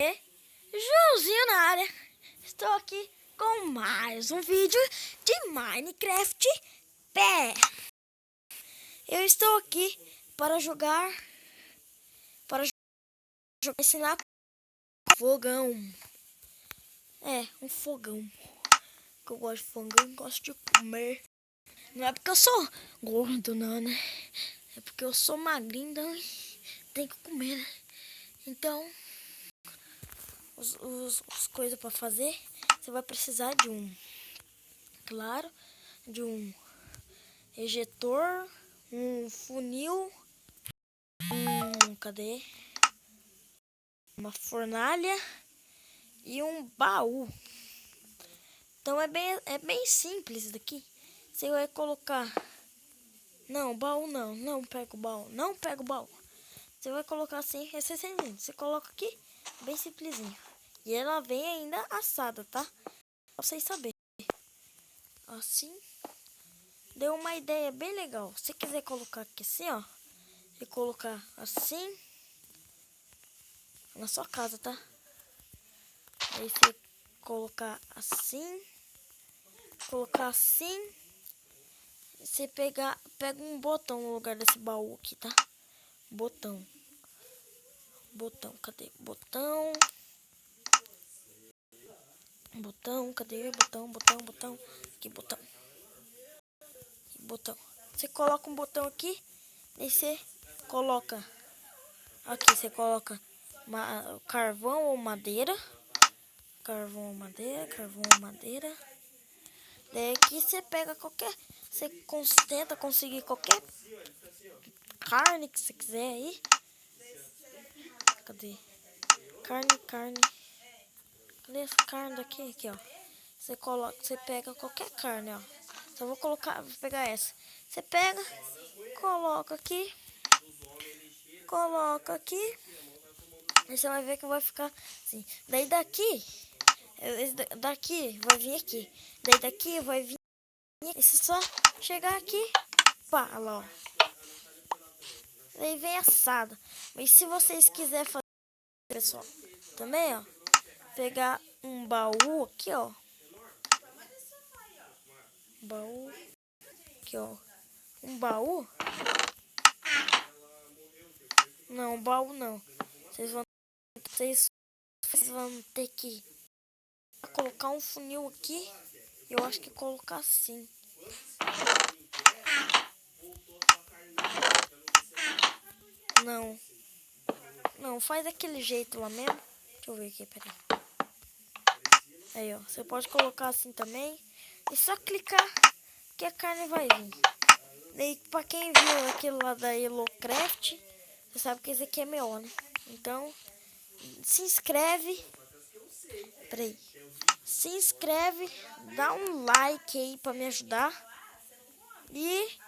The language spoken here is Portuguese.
Joãozinho na área. Estou aqui com mais um vídeo de Minecraft Pé. Eu estou aqui para ensinar fogão. Um fogão. Que eu gosto de fogão, gosto de comer. Não é porque eu sou gordo não, né? É porque eu sou magrinho, então tem que comer, né? Então, as coisas para fazer, você vai precisar de de um ejetor, um funil, cadê? Uma fornalha e um baú. Então é bem simples isso daqui. Você vai colocar... Não, baú não. Não pega o baú. Não pega o baú. Você vai colocar assim, esse é simples. Você coloca aqui, bem simplesinho. E ela vem ainda assada, tá? Pra vocês saberem. Assim. Deu uma ideia bem legal. Se quiser colocar aqui assim, ó. E colocar assim. Na sua casa, tá? Aí você colocar assim. Colocar assim. Você pega um botão no lugar desse baú aqui, tá? Botão. Cadê? Botão. Cadê? Botão. Aqui, botão. Você coloca um botão aqui. Aí você coloca. Aqui você coloca carvão ou madeira. Carvão ou madeira. Daí aqui você pega você tenta conseguir qualquer carne que você quiser aí. Cadê? Carne. Cadê essa carne daqui? Aqui, ó. Você pega qualquer carne, ó. Só vou pegar essa. Você pega, coloca aqui. Aí você vai ver que vai ficar assim. Daí daqui vai vir aqui. Daí daqui vai vir. E se só chegar aqui, pá, lá, ó. Daí vem assada. Mas se vocês quiserem fazer, pessoal, também, ó, pegar um baú aqui, ó. Baú. Aqui, ó. Um baú. Não, baú não. Vocês vão ter que colocar um funil aqui. Eu acho que colocar assim. Não, faz daquele jeito lá mesmo. Deixa eu ver aqui, peraí. Aí, ó, você pode colocar assim também. E só clicar que a carne vai vir. Daí, pra quem viu aquele lá da Ellocraft, você sabe que esse aqui é meu, né? Então, se inscreve. Peraí. Se inscreve, dá um like aí pra me ajudar. E